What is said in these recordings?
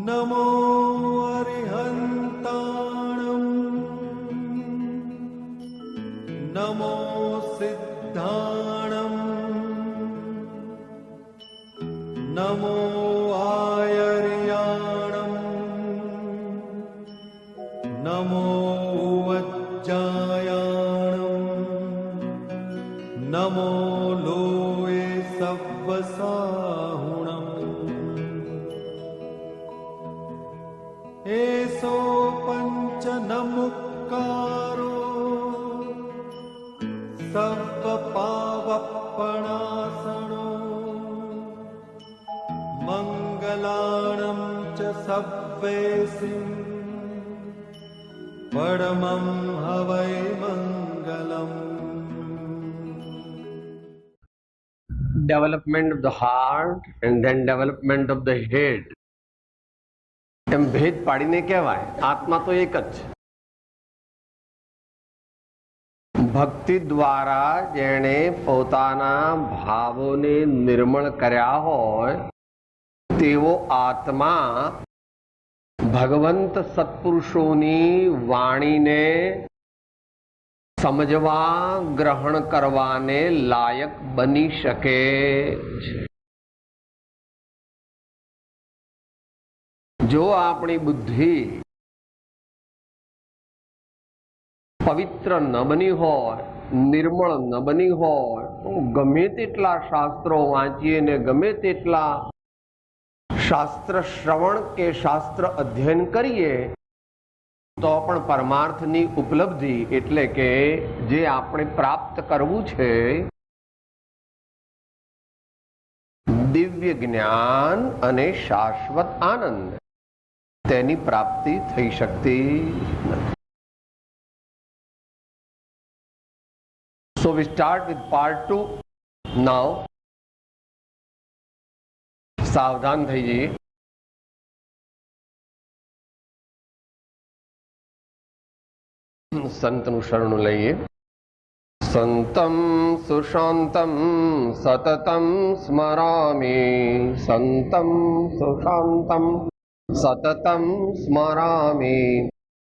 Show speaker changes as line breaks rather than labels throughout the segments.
नमो अरिहन्ताणं नमो सिद्धाणं नमो आयर्याणं नमो वज्जायाणं नमो लोये सव्वसाहुणम् एसो पंच नमुक्कारो सर्वपावपणासनो मंगलाणं च सव्वेसिं परमं हवै मंगलम्।
Development of the heart and then development of the head. એમ ભેદ પાડીને કહેવાય, આત્મા તો એક જ છે. ભક્તિ દ્વારા જેણે પોતાના ભાવોને નિર્મળ કર્યા હોય તેવો આત્મા ભગવંત સત્પુરુષોની વાણીને સમજવા ગ્રહણ કરવાને લાયક બની શકે છે. જો આપણી બુદ્ધિ પવિત્ર ન બની હોય, નિર્મળ ન બની હોય, ગમે તેટલા શાસ્ત્રો વાંચીએ ને ગમે તેટલા શાસ્ત્ર શ્રવણ કે શાસ્ત્ર અધ્યયન કરીએ તો પણ પરમાર્થની ઉપલબ્ધિ એટલે કે જે આપણે પ્રાપ્ત કરવું છે દિવ્ય જ્ઞાન અને શાશ્વત આનંદ, તેની પ્રાપ્તિ થઈ શકતી નથી. So we start with part 2 now. સાવધાન થઈ જઈએ. સંતનું શરણું લઈએ. સંતમ સુશાંતમ સતતમ સ્મરામિ, સંતમ સુશાંતમ સતતમ સ્મરામિ,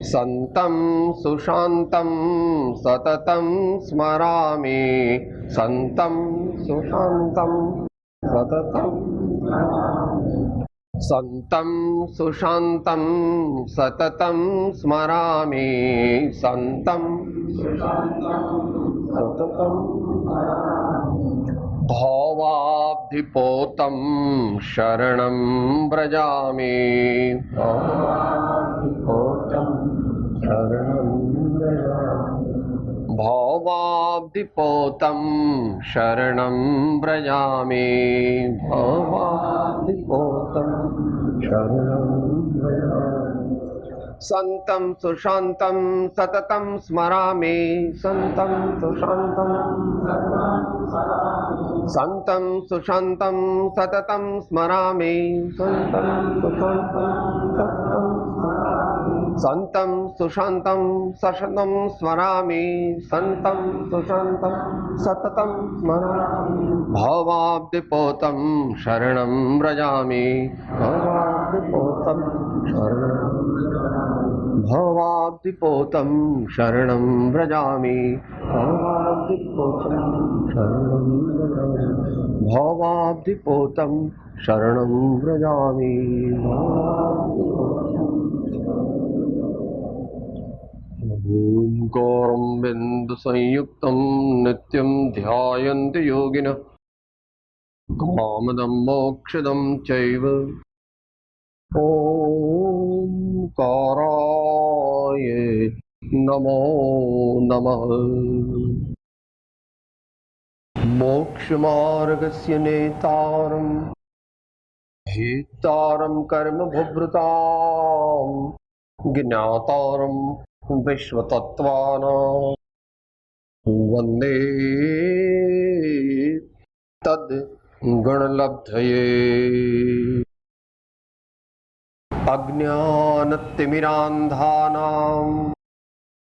સંતમ સુશાંતમ સતતમ સ્મરામિ, સંતમ સુશાંતમ સતતમ, સંતમ સુશાંતમ સતતમ સ્મરામિ, સંતમ સતતમ ભાવાબ્ધિપોતમ શરણં વ્રજામિ, ભાવાબ્ધિપોતમ શરણં વ્રજામિ, ભાવાબ્ધિપોતમ શરણં વ્રજામિ. સંતમ સુશાંતમ સતતમ સ્મરામિ, સંતમ સુશાંતમ, સંતમ સુશાંતમ સતતમ સ્મરામિ, સંતમ સુશાંતમ સતતમ, સંતમ સુશાંતમ સતતમ સ્મરામિ, સંતમ સુશાંતમ સતતમ સ્મરામિ, ભાવાબ્ધિપોતમ શરણં વ્રજામિ, ભાવાબ્ધિપોતમ શરણં, ભાવાબ્ધિપોતમ શરણં વ્રજામિ, ભાવાબ્ધિપોતમ શરણં વ્રજામિ, ભાવાબ્ધિપોતમ શરણં વ્રજામિ. ઓંકારં બિંદુ સંયુક્તં નિત્યં ધ્યાયન્તિ યોગિનઃ કામદં મોક્ષદં ચૈવ ઓંકારાય નમો નમઃ. મોક્ષમાર્ગસ્ય નેતારં હેતારં કર્મભૂભૃતાં જ્ઞાતારં વિશ્વતત્ત્વાનાં વંદે તદ્ ગુણલબ્ધયે. અજ્ઞાનતિમિરાંધાનાં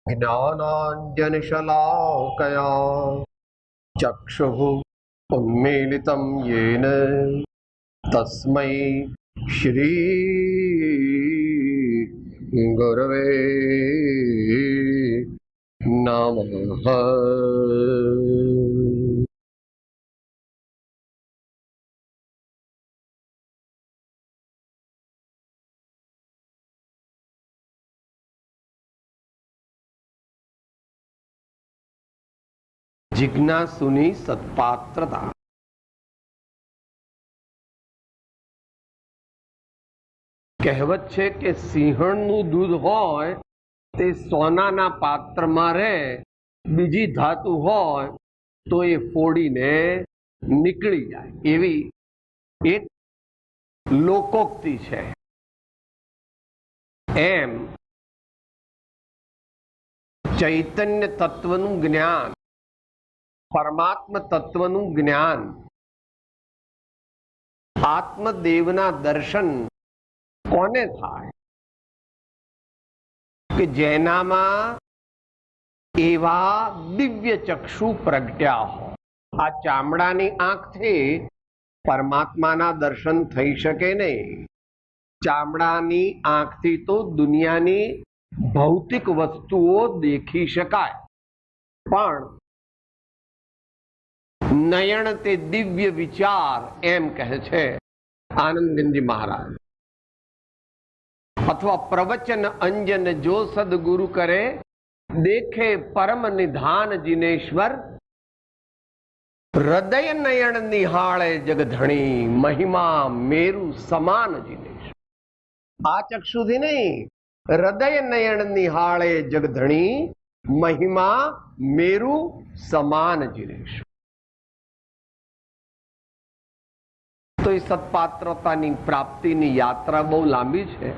જ્ઞાનાഞ്જનશલાકયા चक्षुः उन्मीलितं येन तस्मै श्री ગુરવે નમઃ. જિજ્ઞાસુની સત્પાત્રતા. કહેવત છે કે સિંહણનું દૂધ હોય તે સોનાના પાત્રમાં રહે, બીજી ધાતુ હોય તો એ ફોડીને નીકળી જાય, એવી એક લોકોક્તિ છે. એમ ચૈતન્ય તત્વનું જ્ઞાન, પરમાત્મ તત્વનું જ્ઞાન, આત્મદેવના દર્શન કોને થાય કે જેનામાં એવા દિવ્ય ચક્ષુ પ્રગટ્યા હોય. આ ચામડાની આંખથી પરમાત્માના દર્શન થઈ શકે નહીં. ચામડાની આંખથી તો દુનિયાની ભૌતિક વસ્તુઓ દેખી શકાય, પણ નયન તે દિવ્ય વિચાર, એમ કહે છે આનંદજી મહારાજ. અથવા પ્રવચન અંજન જો સદગુરુ કરે, દેખે પરમ નિધાન જીનેશ્વર. હૃદય નયન નિહાળે જગધણી, મહિમા મેરુ સમાન જીનેશ્વર. આ ચક્ષુથી નહીં, હૃદય નયન નિહાળે જગધણી, મહિમા મેરુ સમાન જીનેશ્વર. તો એ સત્પાત્રતાની પ્રાપ્તિની યાત્રા બહુ લાંબી છે.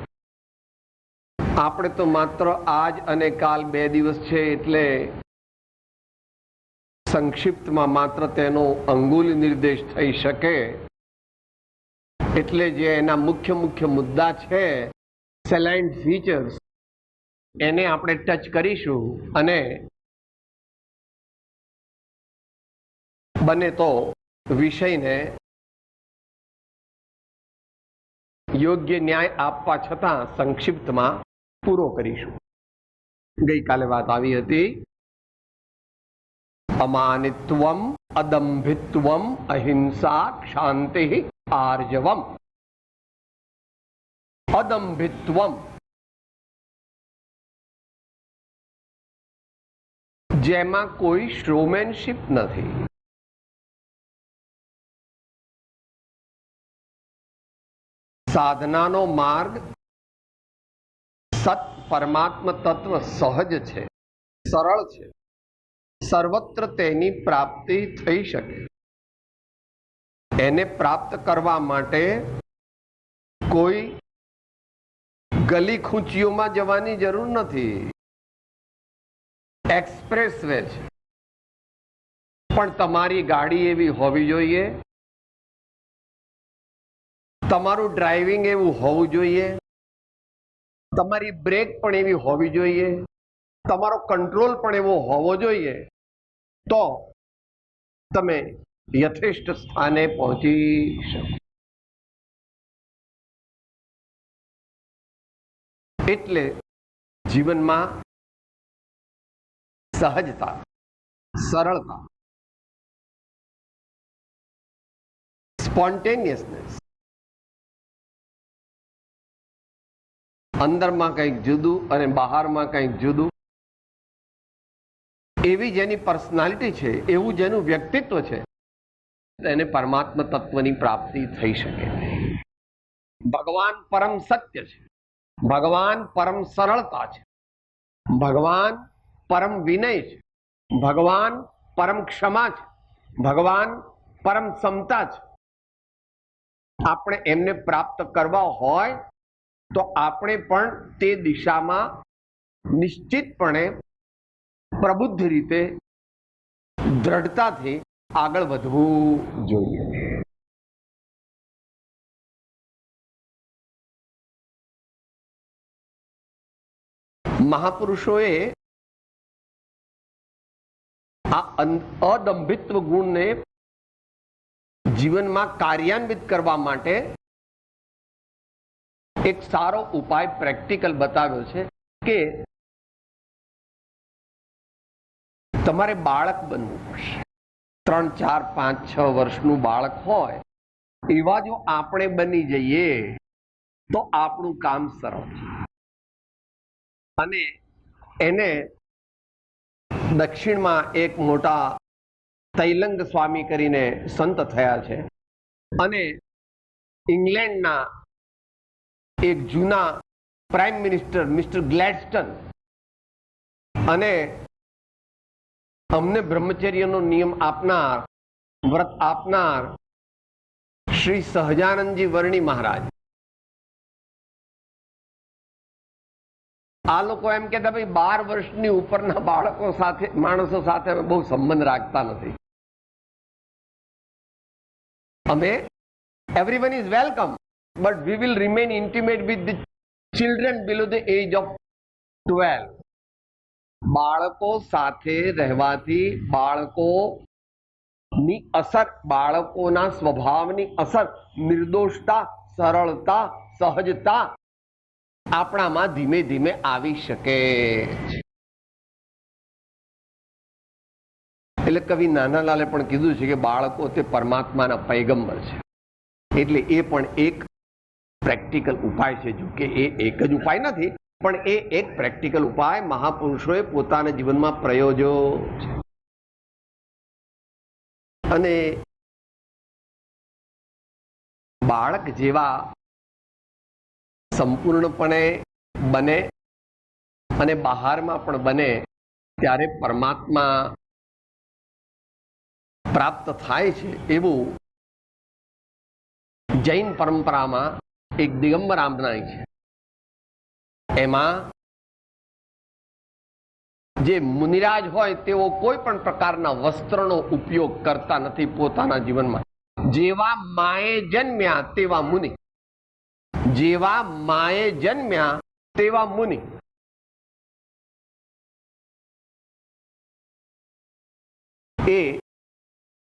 આપણે તો માત્ર આજ અને કાલ 2 દિવસ છે એટલે સંક્ષિપ્તમાં માત્ર તેનો અંગુલ નિર્દેશ થઈ શકે. એટલે જે એના મુખ્ય મુખ્ય મુદ્દા છે, સેલાઇન્ટ ફીચર્સ, એને આપણે ટચ કરીશું અને બને તો વિષયને યોગ્ય ન્યાય આપવા છતાં સંક્ષિપ્તમાં પૂરો કરીશું. ગઈકાલે વાત આવી હતી અમાનિત્વમ, અદંભિત્વમ, અહિંસા, ક્ષાંતિ, આર્જવમ. અદંભિત્વમ જેમાં કોઈ શોમેનશિપ નથી. સાધનાનો માર્ગ સત પરમાત્મ તત્વ સહજ છે, સરળ છે, સર્વત્ર તેની પ્રાપ્તિ થઈ શકે. એને પ્રાપ્ત કરવા માટે કોઈ ગલી ખૂંચીઓમાં જવાની જરૂર નથી. એક્સપ્રેસ વે છે, પણ તમારી ગાડી એવી હોવી જોઈએ, તમારું ડ્રાઇવિંગ એવું હોવું જોઈએ, તમારી બ્રેક પણ એવી હોવી જોઈએ, તમારો કંટ્રોલ પણ એવો હોવો જોઈએ, તો તમે યથેષ્ટ સ્થાને પહોંચી શકો. એટલે જીવનમાં સહજતા, સરળતા, સ્પોન્ટેનિયસનેસ, અંદરમાં કંઈક જુદું અને બહારમાં કંઈક જુદું, એવી જેની પર્સનાલિટી છે, એવું જેનું વ્યક્તિત્વ છે, એને પરમાત્મ તત્વની પ્રાપ્તિ થઈ શકે. ભગવાન પરમ સત્ય છે, ભગવાન પરમ સરળતા છે, ભગવાન પરમ વિનય છે, ભગવાન પરમ ક્ષમા છે, ભગવાન પરમ સમતા છે. આપણે એમને પ્રાપ્ત કરવા હોય તો આપણે પણ તે દિશામાં નિશ્ચિતપણે પ્રબુદ્ધ રીતે દ્રઢતાથી આગળ વધવું જોઈએ. મહાપુરુષોએ આ અદંભિત્વ ગુણને જીવનમાં કાર્યાન્વિત કરવા માટે એક સારો ઉપાય પ્રેક્ટિકલ બતાવ્યો છે કે તમારે બાળક બનવું પડશે. 3, 4, 5, 6 વર્ષનું બાળક હોય એવા જો આપણે બની જઈએ તો આપણું કામ સરળ છે. અને એને દક્ષિણમાં એક મોટા તૈલંગ સ્વામી કરીને સંત થયા છે અને ઇંગ્લેન્ડના એક જૂના પ્રાઇમ મિનિસ્ટર મિસ્ટર ગ્લેડસ્ટન અને અમને બ્રહ્મચર્યનો નિયમ આપનાર, વ્રત આપનાર શ્રી સહજાનંદજી વર્ણી મહારાજ, આ લોકો એમ કહેતા ભાઈ 12 વર્ષની ઉપરના બાળકો સાથે, માણસો સાથે અમે બહુ સંબંધ રાખતા નથી. અમે everyone is welcome but we will remain intimate with the children below the age of 12. બાળકો સાથે રહેવાથી બાળકોની અસર, બાળકોના સ્વભાવની અસર, નિર્દોષતા, સરળતા, સહજતા આપણામાં ધીમે ધીમે આવી શકે. એટલે કવિ નાનાલાલે પણ કીધું છે કે બાળકો તે પરમાત્માના પૈગંબર છે. એટલે એ પણ એક પ્રેક્ટિકલ ઉપાય છે. જો કે એ એક જ ઉપાય નથી, પણ એ એક પ્રેક્ટિકલ ઉપાય મહાપુરુષોએ પોતાના જીવનમાં પ્રયોજ્યો છે. અને બાળક જેવા સંપૂર્ણપણે બને અને બહારમાં પણ બને ત્યારે પરમાત્મા પ્રાપ્ત થાય છે. એવું જૈન પરંપરામાં એક દિગંબર આમનાઈ છે. એમાં જે મુનિરાજ હોય તેઓ કોઈ પણ પ્રકારના વસ્ત્રનો ઉપયોગ કરતા નથી પોતાના જીવનમાં. જેવા માએ જન્મ્યા તેવા મુનિ, જેવા માએ જન્મ્યા તેવા મુનિ. એ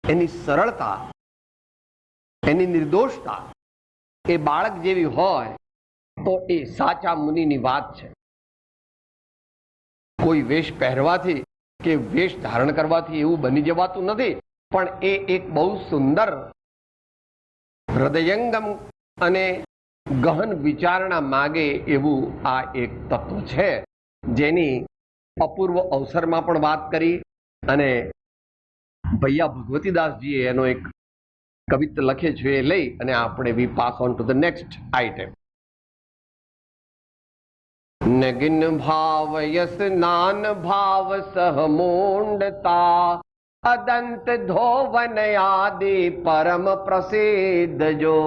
એની સરળતા, એની નિર્દોષતા એ બાળક જેવી હોય તો એ સાચા મુનિની વાત છે. કોઈ વેશ પહેરવાથી કે વેશ ધારણ કરવાથી એવું બની જવાતું નથી, પણ એ એક બહુ સુંદર હૃદયંગમ અને ગહન વિચારણા માગે એવું આ એક તત્વ છે, જેની અપૂર્વ અવસરમાં પણ વાત કરી. અને ભૈયા ભગવતીદાસજીએ એનો એક કવિતા લખે છે, એ લઈ અને આપણે we pass on to the next item. Nagin ભાવ યસ નાન ભાવ સહ મૂંડતા અદંત ધોવન આદિ પરમ પ્રસિદ્ધ જો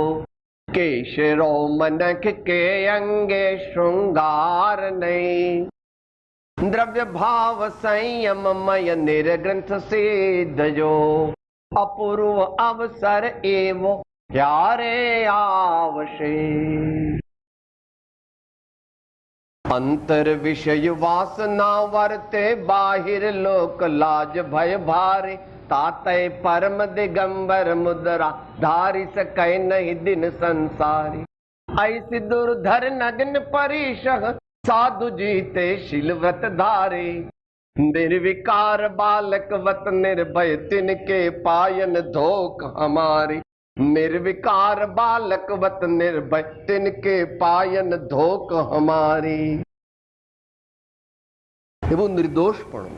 કેશરો મનખ કે અંગે શૃંગાર નહીં દ્રવ્ય ભાવ સંયમ મય નિર્ગ્રંથ સિદ્ધ જો અપૂર્વ અવસર એવો ક્યારે આવશે. અંતર વિષય વાસના વર્તે બાહિર લોક લાજ ભય ભારે તાતય પરમ દિગંબર મુદ્રા ધારી સકય નહીં દિન સંસારી ऐसी दुर्धर नग्न परिश साधु जीते शीलव्रत धारे निर्विकार बालक वत निर्भय तिनके पायन धोक हमारी निर्विकार बालक वत निर्भय तिनके पायन धोक हमारी. એવું નિર્દોષપણું,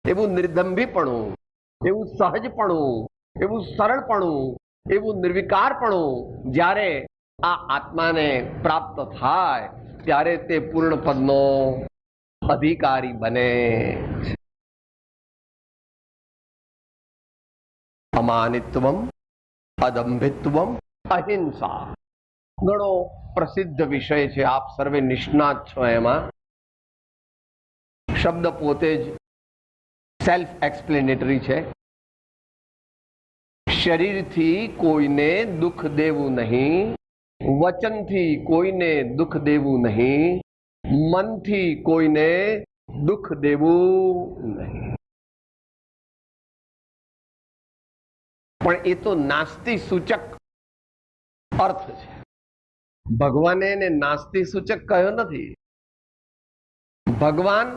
એવું નિર્દંભીપણું, એવું સહજપણું, એવું સરળપણું, એવું નિર્વિકારપણું જ્યારે આ આત્માને પ્રાપ્ત થાય ત્યારે તે પૂર્ણ પદનો અધિકારી બને. અમાનિત્વમ, અદંભિત્વમ, અહિંસા ઘણો પ્રસિદ્ધ વિષય છે. આપ સર્વે નિષ્ણાત છો એમાં. શબ્દ પોતે જ સેલ્ફ એક્સપ્લેનેટરી છે. શરીરથી કોઈને દુઃખ દેવું નહીં, વચનથી કોઈને દુઃખ દેવું નહીં, મનથી કોઈને દુઃખ દેવું નહીં. પણ એ તો નાસ્તિ સૂચક અર્થ છે. ભગવાને એને નાસ્તિક સૂચક કહ્યો નથી. ભગવાન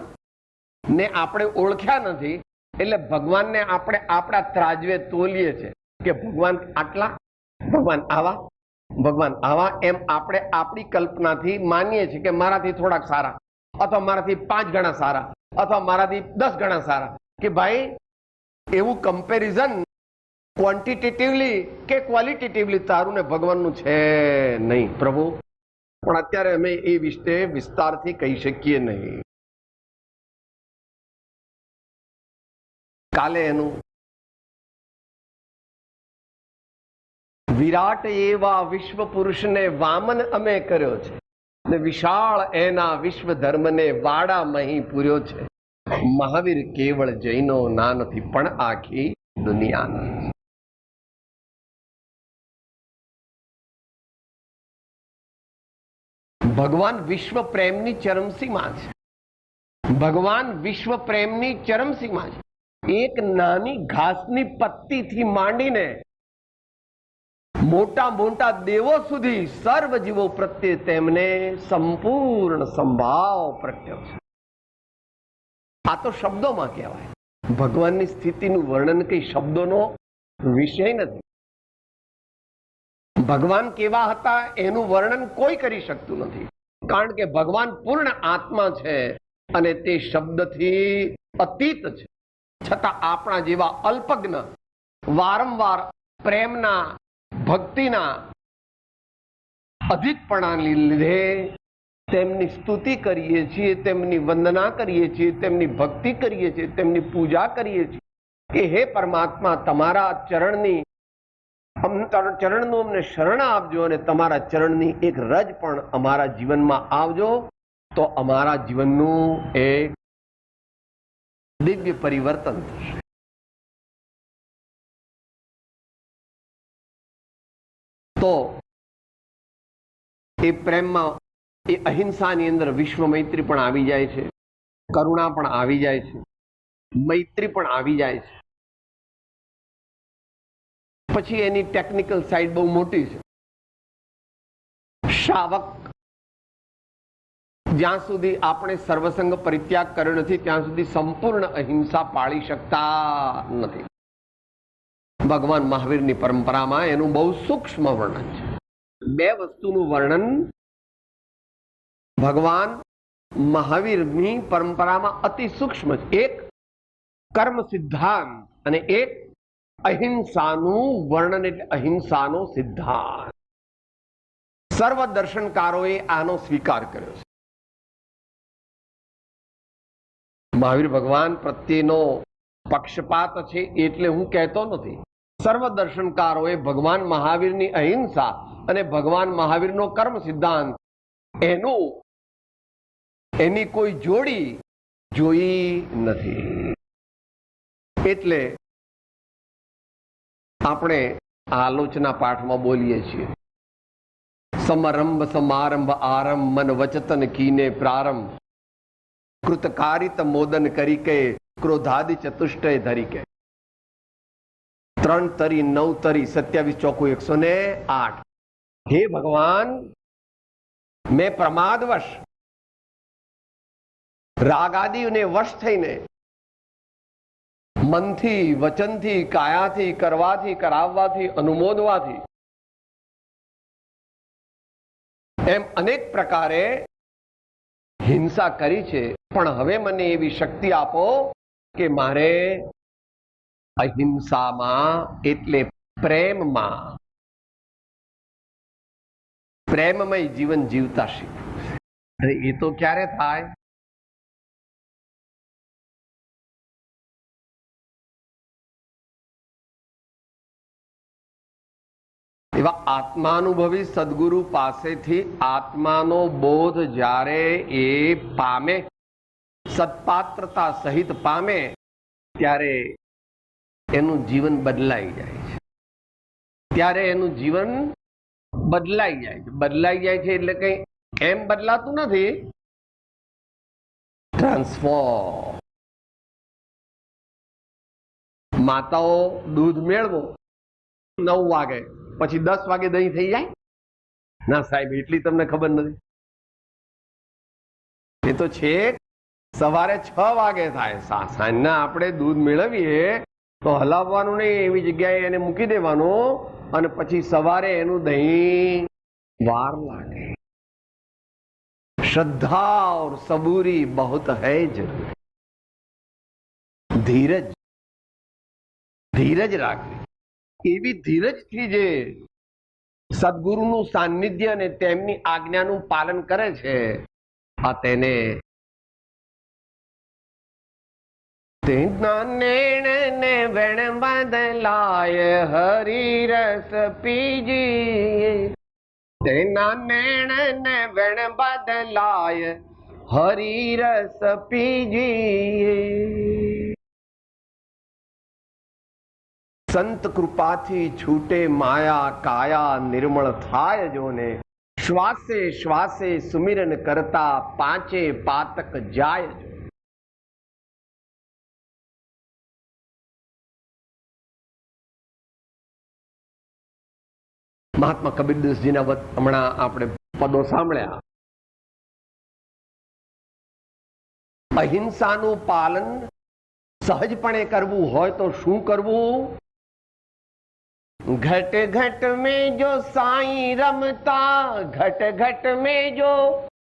ને આપણે ઓળખ્યા નથી એટલે ભગવાનને આપણે આપણા ત્રાજવે તોલીએ છે કે ભગવાન આટલા, ભગવાન આવા, ભગવાન આવા, એમ આપણે આપણી કલ્પનાથી માનીએ છીએ કે મારાથી થોડાક સારા, અથવા મારાથી 5 ગણા સારા, અથવા મારાથી 10 ગણા સારા. કે ભાઈ એવું કમ્પેરિઝન ક્વોન્ટિટેટિવલી કે ક્વોલિટેટિવલી તારું ને ભગવાનનું છે નહીં પ્રભુ. પણ અત્યારે અમે એ વિશે વિસ્તારથી કહી શકીએ નહીં. કાલે એનું વિરાટ એવા વિશ્વ પુરુષને વામન અમે કર્યો છે ને વિશાળ એના વિશ્વ ધર્મને વાડા મહી પૂર્યો છે. મહાવીર કેવળ જૈનો ના નથી પણ આખી દુનિયાના. ભગવાન વિશ્વ પ્રેમની ચરમસીમા છે. ભગવાન વિશ્વ પ્રેમની ચરમસીમા છે. એક નાની ઘાસની પત્તીથી માંડીને મોટા મોટા દેવો સુધી સર્વ જીવો પ્રત્યે તેમને સંપૂર્ણ સંભાવ પ્રગટ્યો છે. આ તો શબ્દોમાં કહેવાય. ભગવાનની સ્થિતિનું વર્ણન કઈ શબ્દોનો વિષય નથી. ભગવાન કેવા હતા એનું વર્ણન કોઈ કરી શકતું નથી, કારણ કે ભગવાન પૂર્ણ આત્મા છે અને તે શબ્દથી અતીત છે. છતાં આપણા જેવા અલ્પજ્ઞ વારંવાર પ્રેમના, ભક્તિના અધિકપણાને લીધે તેમની સ્તુતિ કરીએ છીએ, તેમની વંદના કરીએ છીએ, તેમની ભક્તિ કરીએ છીએ, તેમની પૂજા કરીએ છીએ કે હે પરમાત્મા, તમારા ચરણનું અમને શરણ આપજો અને તમારા ચરણની એક રજ પણ અમારા જીવનમાં આવજો, તો અમારા જીવનનું એક દિવ્ય પરિવર્તન થશે. તો એ પ્રેમમાં, એ અહિંસાની અંદર વિશ્વ મૈત્રી પણ આવી જાય છે, કરુણા પણ આવી જાય છે, મૈત્રી પણ આવી જાય છે. પછી એની ટેકનિકલ સાઈડ બહુ મોટી છે. શાવક, જ્યાં સુધી આપણે સર્વસંગ પરિત્યાગ કર્યો નથી ત્યાં સુધી સંપૂર્ણ અહિંસા પાળી શકતા નથી. ભગવાન મહાવીરની પરંપરામાં એનું બહુ સૂક્ષ્મ વર્ણન છે. 2 વસ્તુનું વર્ણન ભગવાન મહાવીરની પરંપરામાં અતિ સૂક્ષ્મ છે. એક કર્મ સિદ્ધાંત અને એક અહિંસાનું વર્ણન, એટલે અહિંસાનો સિદ્ધાંત. સર્વ દર્શનકારોએ આનો સ્વીકાર કર્યો છે. મહાવીર ભગવાન પ્રત્યેનો પક્ષપાત છે એટલે હું કહેતો નથી. સર્વ દર્શનકારોએ ભગવાન મહાવીરની અહિંસા અને ભગવાન મહાવીરનો કર્મ સિદ્ધાંત એની કોઈ જોડી જોઈ નથી. એટલે આપણે આલોચના પાઠમાં બોલીએ છીએ, સમરંભ સમારંભ આરંભ મન વચતન કીને પ્રારંભ, કૃતકારિત મોદન કરી કે ક્રોધાદિ ચતુષ્ટય ધરી કે. 3 તરી 9 તરી 27 ચોકું 108. હે ભગવાન, મેં પ્રમાદવશ રાગાદિને વશ થઈને મનથી, વચનથી, કાયાથી, કરવાથી, કરાવવાથી, અનુમોદવાથી એમ અનેક પ્રકારે હિંસા કરી છે. પણ હવે મને એવી શક્તિ આપો કે મારે અહિંસામાં, એટલે પ્રેમમાં, પ્રેમમય જીવન જીવતા શીખવું. એ તો ક્યારે થાય? એવા આત્માનુભવી સદગુરુ પાસેથી આત્માનો બોધ જ્યારે એ પામે, સત્પાત્રતા સહિત પામે, ત્યારે એનું જીવન બદલાઈ જાય છે. ત્યારે એનું જીવન બદલાઈ જાય છે. બદલાઈ જાય છે એટલે કઈ એમ બદલાતું નથી, ટ્રાન્સફોર્મ. માતાઓ દૂધ મેળવો 9 વાગે, પછી 10 વાગે દહીં થઈ જાય. ના સાહેબ, એટલી તમને ખબર નથી. એ તો છે સવારે 6 વાગે થાય. સાંજના આપણે દૂધ મેળવીએ તો હલાવવાનું નહીં, એવી જગ્યાએ એને મૂકી દેવાનું અને પછી સવારે એનું દહીં વાર લાગે. श्रद्धा और सबूरी बहुत है जरूरी. ધીરજ, ધીરજ રાખવી. એવી ધીરજથી જે સદગુરુનું સાનિધ્ય અને તેમની આજ્ઞાનું પાલન કરે છે, આ તેને તેના નેણને વેણ બદલાય હરી રસ પીજીએ. તેના નેણને વેણ બદલાય હરી રસ પીજીએ. સંત કૃપાથી છૂટે માયા કાયા નિર્મળ થાય જોને. શ્વાસે શ્વાસે સુમિરન કરતા પાંચે પાતક જાય જો. મહાત્મા કબીરદાસજીના હમણાં આપણે પદો સાંભળ્યા. અહિંસાનું પાલન સહજપણે કરવું હોય તો શું કરવું? घट घट में जो साईं रमता, घट घट में जो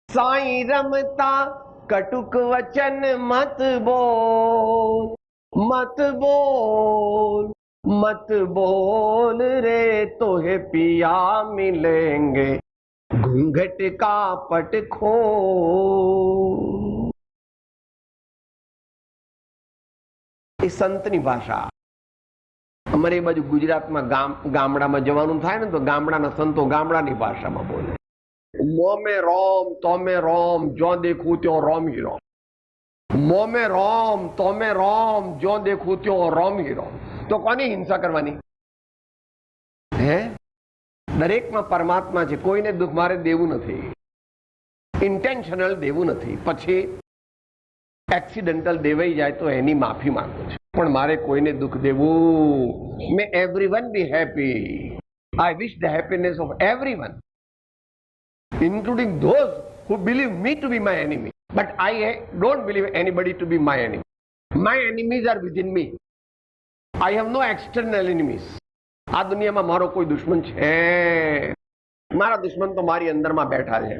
साईं रमता, कटुक वचन मत बोल, मत बोल, मत बोल रे तोहे पिया मिलेंगे घूंघट का पट खोल. એ સંતની ભાષા. અમારે એ બાજુ ગુજરાતમાં ગામડામાં જવાનું થાય ને તો ગામડાના સંતો ગામડાની ભાષામાં બોલે. મોમે રોમ તોમે રોમ જો દેખું ત્યો રોમ હી રોમ. મોમે રોમ તોમે રોમ જો દેખું ત્યો રોમ હી રોમ. તો કોની હિંસા કરવાની? હે, દરેકમાં પરમાત્મા છે. કોઈને દુઃખ મારે દેવું નથી, ઇન્ટેન્શનલ દેવું નથી. પછી એક્સિડન્ટલ દેવાઈ જાય તો એની માફી માંગુ છું, પણ મારે કોઈને દુઃખ દેવું. May everyone be happy. I wish the happiness of everyone, including those who believe me to be my enemy, but I don't believe anybody to be my enemy. My enemies are within me. I have no external enemies. આ દુનિયામાં મારો કોઈ દુશ્મન છે? મારા દુશ્મન તો મારી અંદરમાં બેઠા છે.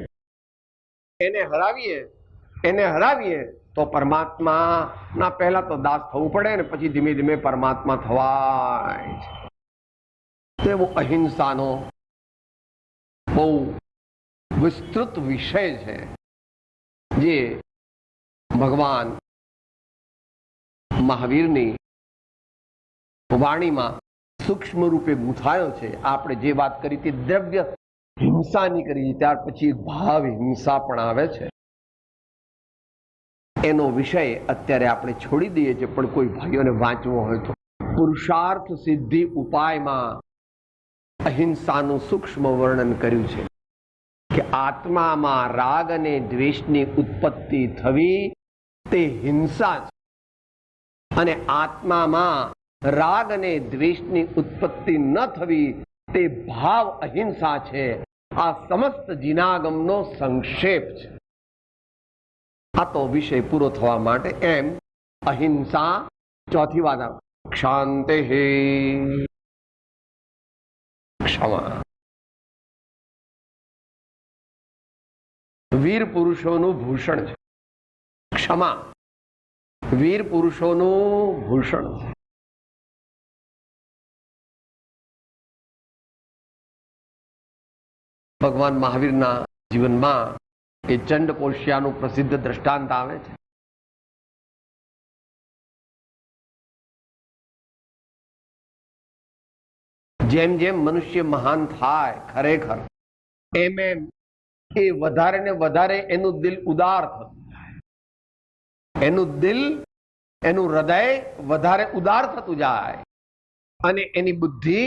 એને હરાવીએ તો પરમાત્મા ના પહેલા તો દાસ થવું પડે ને પછી ધીમે ધીમે પરમાત્મા થવાય. તેવો અહિંસાનો બહુ વિસ્તૃત વિષય છે જે ભગવાન મહાવીરની વાણીમાં સૂક્ષ્મ રૂપે ગૂંથાયો છે. આપણે જે વાત કરી તે દ્રવ્ય હિંસાની કરી, ત્યાર પછી ભાવ હિંસા પણ આવે છે. એનો વિષય અત્યારે આપણે છોડી દઈએ છીએ, પણ કોઈ ભાઈઓને વાંચવો હોય તો પુરુષાર્થ સિદ્ધિ ઉપાયમાં અહિંસાનું સૂક્ષ્મ વર્ણન કર્યું છે કે આત્મામાં રાગ અને દ્વેષની ઉત્પત્તિ થવી તે હિંસા છે, અને આત્મામાં રાગ અને દ્વેષની ઉત્પત્તિ ન થવી તે ભાવ અહિંસા છે. આ સમસ્ત જીનાગમનો સંક્ષેપ છે. આ તો વિષય પૂરો થવા માટે એમ અહિંસા ચોથી વાત શાંતિ ક્ષમા. વીર પુરુષોનું ભૂષણ છે ક્ષમા. વીર પુરુષોનું ભૂષણ છે. ભગવાન મહાવીરના જીવનમાં એ ચંડ પોષ્યાનું પ્રસિદ્ધ દ્રષ્ટાંત આવે છે. જેમ જેમ મનુષ્ય મહાન થાય ખરેખર, એમ એમ એ વધારે ને વધારે એનું દિલ ઉદાર થતું જાય. એનું દિલ, એનું હૃદય વધારે ઉદાર થતું જાય, અને એની બુદ્ધિ,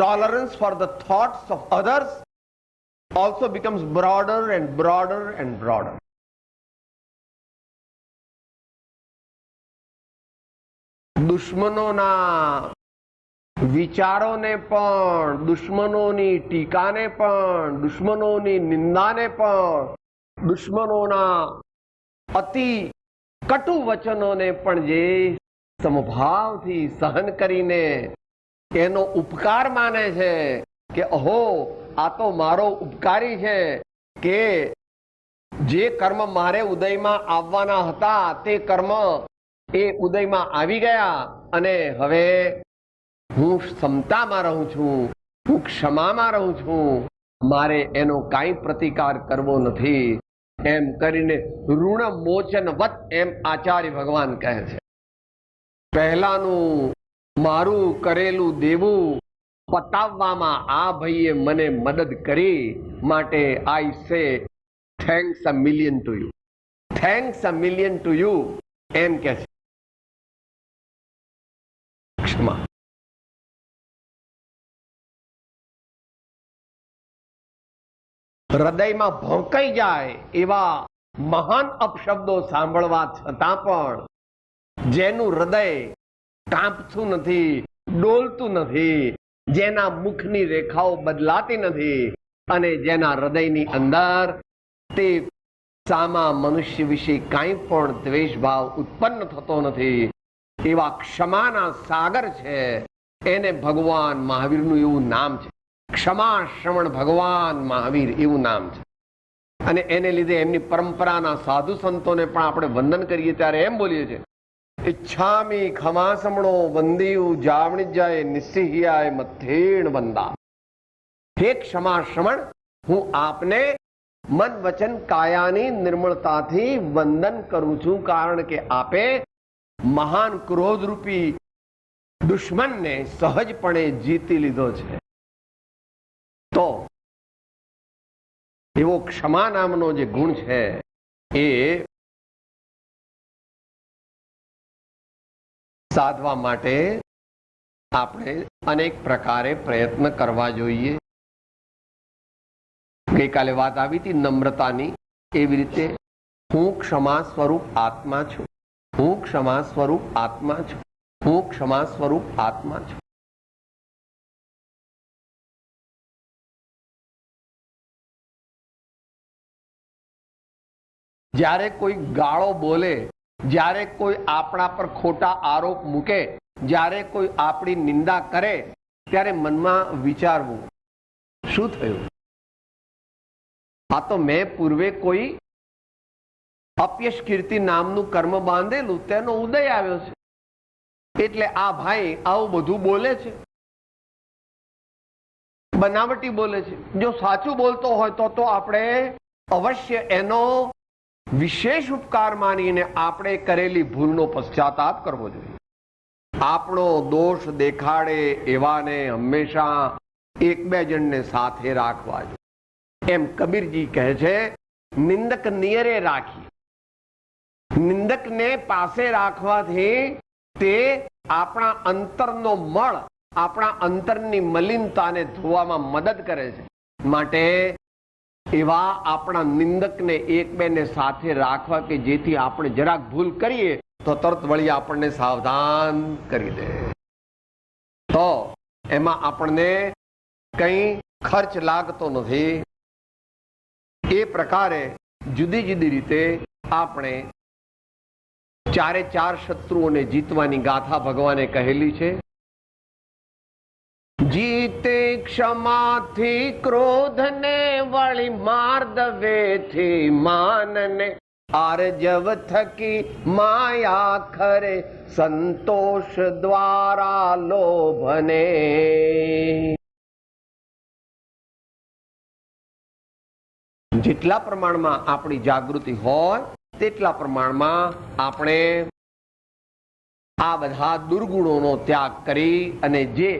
tolerance for the thoughts of others also becomes broader and broader and broader. દુશ્મનોના વિચારોને પણ, દુશ્મનોની ટીકાને પણ, દુશ્મનોની નિંદાને પણ, દુશ્મનોના અતિ કટુ વચનોને પણ જે સમભાવથી સહન કરીને એનો ઉપકાર માને છે કે અહો આ તો મારો ઉપકારી છે કે જે કર્મ મારે ઉદયમાં આવવાના હતા તે કર્મ એ ઉદયમાં આવી ગયા અને હવે હું ક્ષમતામાં રહું છું, હું ક્ષમામાં રહું છું, મારે એનો કાંઈ પ્રતિકાર કરવો નથી એમ કરીને ઋણ મોચનવત એમ આચાર્ય ભગવાન કહે છે. પહેલાનું મારું કરેલું દેવું પતાવવામાં આ ભાઈએ મને મદદ કરી માટે I say thanks a million to you, thanks a million to you એમ કે છે. ક્ષમા હૃદયમાં ભોંકાઈ જાય એવા મહાન અપશબ્દો સાંભળવા છતાં પણ જેનું હૃદય કાંપતું નથી, ડોલતું નથી, જેના મુખની રેખાઓ બદલાતી નથી અને જેના હૃદયની અંદર તે સામા મનુષ્ય વિશે કાંઈ પણ દ્વેષભાવ ઉત્પન્ન થતો નથી એવા ક્ષમાના સાગર છે. એને ભગવાન મહાવીરનું એવું નામ છે. ક્ષમા શ્રવણ ભગવાન મહાવીર એવું નામ છે. અને એને લીધે એમની પરંપરાના સાધુ સંતોને પણ આપણે વંદન કરીએ ત્યારે એમ બોલીએ છીએ, ઈચ્છામી ખમાસમણો વંદિયું જાવણી જાય નિસ્સિહ્યાય મથેણ વંદા. હે ક્ષમા શ્રવણ, હું આપને મન વચન કાયાની નિર્મળતાથી વંદન કરું છું કારણ કે આપે મહાન ક્રોધરૂપી દુશ્મનને સહજપણે જીતી લીધો છે. તો એવો ક્ષમા નામનો જે ગુણ છે એ સાધવા માટે આપણે અનેક પ્રકારે પ્રયત્ન કરવા જોઈએ. ગઈકાલે વાત આવી હતી નમ્રતાની. એવી રીતે હું ક્ષમા સ્વરૂપ આત્મા છું, હું ક્ષમા સ્વરૂપ આત્મા છું, હું ક્ષમા સ્વરૂપ આત્મા છું. જ્યારે કોઈ ગાળો બોલે, જ્યારે કોઈ આપણા પર ખોટા આરોપ મૂકે, જ્યારે કોઈ આપણી નિંદા કરે ત્યારે મનમાં વિચારવું, શું થયું? આ તો મેં પૂર્વે કોઈ અપ્યશ કીર્તિ નામનું કર્મ બાંધેલું, તેનો ઉદય આવ્યો છે એટલે આ ભાઈ આવું બધું બોલે છે, બનાવટી બોલે છે. જો સાચું બોલતો હોય તો આપણે અવશ્ય એનો વિશેષ ઉપકાર માનીને આપણે કરેલી ભૂલનો પશ્ચાતાપ કરવો જોઈએ. આપણો દોષ દેખાડે એવાને હંમેશા એક બે જણને સાથે રાખવા જોઈએ. એમ કબીરજી કહે છે, નિંદક નિયરે રાખી. નિંદકને પાસે રાખવાથી તે આપણા અંતરનો મળ, આપણા અંતરની મલિનતાને ધોવામાં મદદ કરે છે. માટે એવા આપણા નિંદકને એક બે ને સાથે રાખવા કે જેથી આપણે જરાક ભૂલ કરીએ તો તરત વળી આપણને સાવધાન કરી દે. તો એમાં આપણને કંઈ ખર્ચ લાગતો નથી. એ પ્રકારે જુદી જુદી રીતે આપણે ચારે ચાર શત્રુઓને જીતવાની ગાથા ભગવાને કહેલી છે. જીતે ક્ષમાથી ક્રોધને વળી માર્દવેથી માનને આરજવ થકી માયા ખરે સંતોષ દ્વારા લોભને. જેટલા પ્રમાણમાં આપણી જાગૃતિ હોય તેટલા પ્રમાણમાં આપણે આ બધા દુર્ગુણોનો ત્યાગ કરી અને જે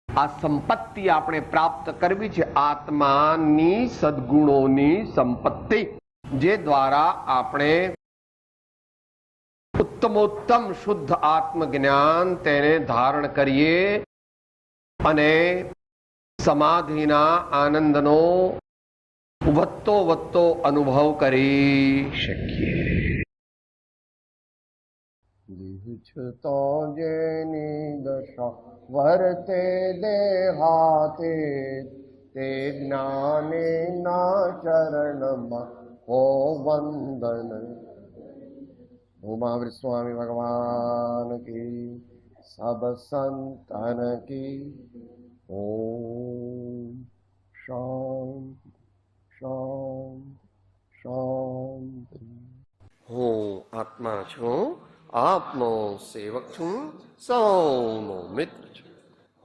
આ સંપત્તિ આપણે પ્રાપ્ત કરવી છે, આત્માની સદગુણોની સંપત્તિ, જે દ્વારા આપણે ઉત્તમોત્તમ શુદ્ધ આત્મજ્ઞાન તેને ધારણ કરીએ અને સમાધિના આનંદનો વધતો વધતો અનુભવ કરી શકીએ. જેની દશા વર્તે દેહાતે તે જ્ઞાનેના ચરણમાં હો વંદન. ઉમાવીર સ્વામી ભગવાન કી, સબ સંતન કી. ઓમ શાંતિ શાંતિ શાંતિ. હું આત્મા છું, આપનો સેવક છું, સૌનો મિત્ર છું.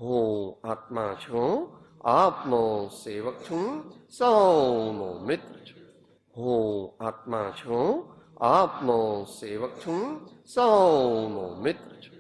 હું આત્મા છું, આપનો સેવક છું, સૌનો મિત્ર છું. હું આત્મા છું, આપનો સેવક છું, સૌનો મિત્ર છું.